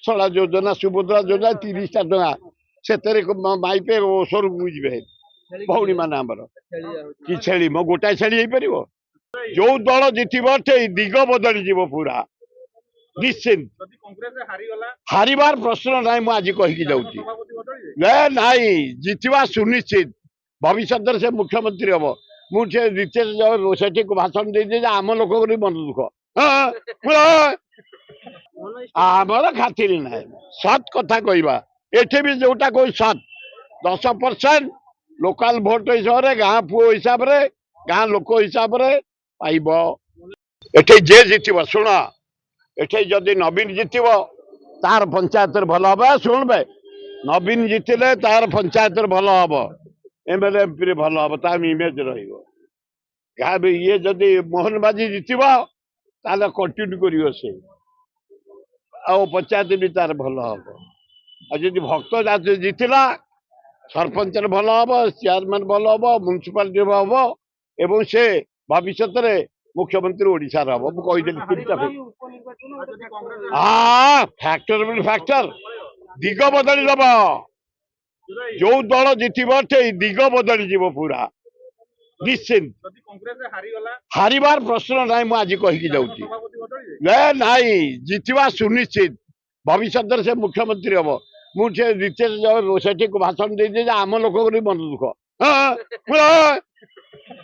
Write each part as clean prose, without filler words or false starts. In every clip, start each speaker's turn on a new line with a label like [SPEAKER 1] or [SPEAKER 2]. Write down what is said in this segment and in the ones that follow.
[SPEAKER 1] ସଳା ଯୋଜନା ସୁଭଦ୍ରା ଯୋଜନା 30ଟା ଟଙ୍କା ସେଥିରେ ମାଇପେ ଓଷରକୁ ଯିବେ ଭଉଣୀ ମାନେ ଆମର କି ଛେଳି ମୋ ଗୋଟାଏ ଛେଳି ହେଇପାରିବ। ଯୋଉ ଦଳ ଜିତିବ ସେଇ ଦିଗ ବଦଳିଯିବ ପୁରା ନିଶ୍ଚିନ୍ତ। ହାରିବାର ପ୍ରଶ୍ନ ନାହିଁ ମୁଁ ଆଜି କହିକି ଯାଉଛି ନାଇଁ ଜିତିବା ସୁନିଶ୍ଚିତ। ଭବିଷ୍ୟତରେ ସେ ମୁଖ୍ୟମନ୍ତ୍ରୀ ହବ। ମୁଁ ସେ ସେଠି ଭାଷଣ ଦେଇଛି ଯେ ଆମ ଲୋକଙ୍କର ମନ ଦୁଃଖ ଆମର ଖାତିର ନାହିଁ। ସତ୍ କଥା କହିବା ଏଠି ବି ଯୋଉଟା କହୁ ସତ୍ 10% ଲୋକାଲ ଭୋଟ ହିସାବରେ ଗାଁ ପୁଅ ହିସାବରେ ଗାଁ ଲୋକ ହିସାବରେ ପାଇବ। ଏଠି ଯେ ଜିତିବ ଶୁଣ ଏଠି ଯଦି ନବୀନ ଜିତିବ ତାର ପଞ୍ଚାୟତରେ ଭଲ ହବ। ଶୁଣବେ ନବୀନ ଜିତିଲେ ତାର ପଞ୍ଚାୟତରେ ଭଲ ହବ ଏମଏଲଏ ଏମପି ଭଲ ହବ ତା ଇମେଜ ରହିବ। ଇଏ ଯଦି ମୋହନ ମାଝୀ ଜିତିବ ତାହେଲେ କଣ୍ଟିନ୍ୟୁ କରିବ ସେ ଆଉ ପଞ୍ଚାୟତ ବି ତାର ଭଲ ହବ। ଆଉ ଯଦି ଭକ୍ତ ଜିତିଲା ସରପଞ୍ଚରେ ଭଲ ହବ ଚେୟାରମ୍ୟାନ ଭଲ ହବ ମ୍ୟୁନିସିପାଲିଟି ହବ ଏବଂ ସେ ଭବିଷ୍ୟତରେ ମୁଖ୍ୟମନ୍ତ୍ରୀ ଓଡ଼ିଶାର ହବ। ମୁଁ କହିଦେଲି ତିନିଟା ଫ୍ୟାକ୍ଟର ଦିଗ ବଦଳି ଦବ। ଯୋଉ ଦଳ ଜିତିବ ସେଇ ଦିଗ ବଦଳିଯିବ ପୁରା ନିଶ୍ଚିନ୍ତ। ହାରିବାର ପ୍ରଶ୍ନ ନାହିଁ ମୁଁ ଆଜି କହିକି ଯାଉଛି ନାଇଁ ଜିତିବା ସୁନିଶ୍ଚିତ। ଭବିଷ୍ୟତରେ ସେ ମୁଖ୍ୟମନ୍ତ୍ରୀ ହବ। ମୁଁ ସେ ସେଠି ଭାଷଣ ଦେଇଛି ଯେ ଆମ ଲୋକଙ୍କର ମନ ଦୁଃଖ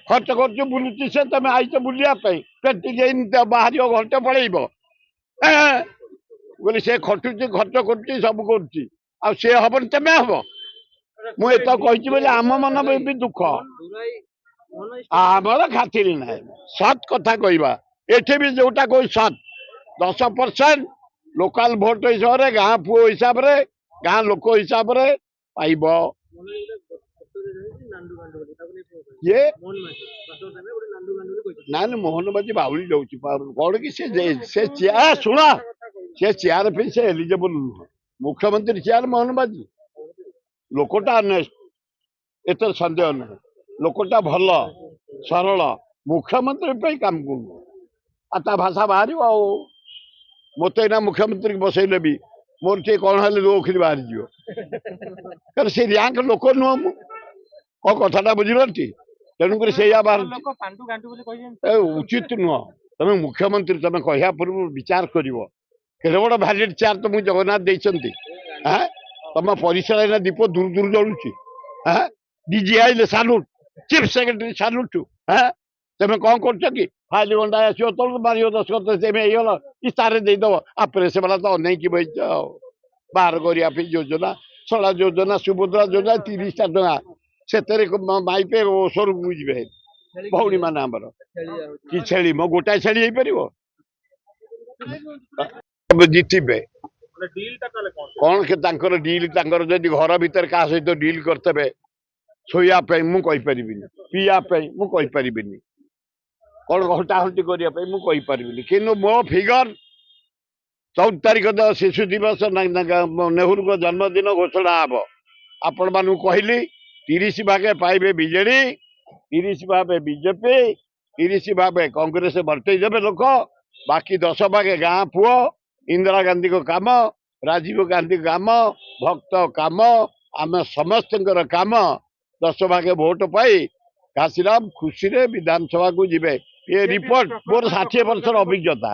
[SPEAKER 1] ଖର୍ଚ୍ଚ କରୁଛୁ ବୁଲୁଛି ସେ ତମେ ଆଇଛ ବୁଲିବା ପାଇଁ ଟିକେ ବାହାରିବ ଘଣ୍ଟେ ପଳେଇବ ବୋଲି ସେ ଖଟୁଛି ଖର୍ଚ୍ଚ କରୁଛି ସବୁ କରୁଛି ଆଉ ସେ ହବନି ତମେ ହବ। ମୁଁ ଏତ କହିଛି ବୋଲି ଆମ ମନ ବି ଦୁଃଖ ଆମର ଖାତିର ନାହିଁ। ସତ୍ କଥା କହିବା ଏଠି ବି ଯୋଉଟା କହୁ ସତ୍ 10% ଲୋକାଲ ଭୋଟ ହିସାବରେ ଗାଁ ପୁଅ ହିସାବରେ ଗାଁ ଲୋକ ହିସାବରେ ପାଇବ। ଇଏ ନା ମୋହନ ମାଝୀ ବାଉଳି ଯାଉଛି କଣ କି ସେ ଶୁଣ ସେ ଚେୟାର ପାଇଁ ସେ ଏଲିଜିବଲ ନୁହଁ। ମୁଖ୍ୟମନ୍ତ୍ରୀ ଚେୟାର ମୋହନ ମାଝୀ ଲୋକଟା ଅନେଷ୍ଟ ଏତେ ସନ୍ଦେହ ନାହିଁ। ଲୋକଟା ଭଲ ସରଳ ମୁଖ୍ୟମନ୍ତ୍ରୀ ପାଇଁ କାମ କରୁନୁ ଆଉ ତା ଭାଷା ବାହାରିବ। ଆଉ ମତେ ଏଇନା ମୁଖ୍ୟମନ୍ତ୍ରୀ ବସେଇନେବି ମୋର ଟିକେ କଣ ହେଲେ ଓଖିଲି ବାହାରିଯିବ କାରଣ ସେ ର୍ୟାଙ୍କ ଲୋକ ନୁହଁ। ମୁଁ କଣ କଥାଟା ବୁଝିପାରୁଛି ତେଣୁକରି ସେଇଆ ଉଚିତ ନୁହଁ। ତମେ ମୁଖ୍ୟମନ୍ତ୍ରୀ ତମେ କହିବା ପୂର୍ବରୁ ବିଚାର କରିବ କେତେ ବଡ ଭ୍ୟାଲିଡ ଚେୟାର ତମକୁ ଜଗନ୍ନାଥ ଦେଇଛନ୍ତି। ତମ ପରିସର ଏଇନା ଦୀପ ଦୂର ଦୂର ଜଳୁଛି। ଡିଜି ଆଇଲେ ସାଲୁଟ ଚିଫ ସେକ୍ରେଟାରୀ ସାଲୁଟ ତମେ କଣ କରୁଛ କି ଫାଇଲ ଗଣ୍ଡା ଆସିବ ତଳକୁ ମାରିବ ଦସ୍ତଖତ ତେମେ ହେଇଗଲ ଇସ୍ତାରେ ଦେଇଦବ। ଆଉ ପ୍ରେସ ବାଲା ତ ଅନେଇକି ବଇଛ ଆଉ ବାହାର କରିବା ପାଇଁ ଯୋଜନା ସଳା ଯୋଜନା ସୁଭଦ୍ରା ଯୋଜନା 30ଟା ଟଙ୍କା ସେଥିରେ ମାଇପେ ଓଷରକୁ ଯିବେ ଭଉଣୀ ମାନେ ଆମର କି ଛେଳି ମୋ ଗୋଟାଏ ଛେଳି ହେଇପାରିବ। ଜିତିବେ କଣ ତାଙ୍କର ଡିଲ୍ ତାଙ୍କର ଯଦି ଘର ଭିତରେ କାହା ସହିତ ଡିଲ୍ କରିଥିବେ ଶୋଇବା ପାଇଁ ମୁଁ କହିପାରିବିନି ପିଇବା ପାଇଁ ମୁଁ କହିପାରିବିନି କଣ ହଟାହଟି କରିବା ପାଇଁ ମୁଁ କହିପାରିବିନି। କିନ୍ତୁ ମୋ ଫିଗର 14 ତାରିଖ ଶିଶୁ ଦିବସ ନେହେରୁଙ୍କ ଜନ୍ମଦିନ ଘୋଷଣା ହବ। ଆପଣ ମାନଙ୍କୁ କହିଲି 30 ଭାଗେ ପାଇବେ ବିଜେଡି 30 ଭାବେ ବିଜେପି 30 ଭାବେ କଂଗ୍ରେସ ଭର୍ତ୍ତେଇ ଦେବେ ଲୋକ ବାକି 10 ଭାଗେ ଗାଁ ପୁଅ ଇନ୍ଦିରା ଗାନ୍ଧୀଙ୍କ କାମ ରାଜୀବ ଗାନ୍ଧୀ କାମ ଭକ୍ତ କାମ ଆମେ ସମସ୍ତଙ୍କର କାମ 10 ଭାଗେ ଭୋଟ ପାଇ ଘାସିରାମ ଖୁସିରେ ବିଧାନସଭାକୁ ଯିବେ। ଏ ରିପୋର୍ଟ ମୋର 60 ବର୍ଷର ଅଭିଜ୍ଞତା।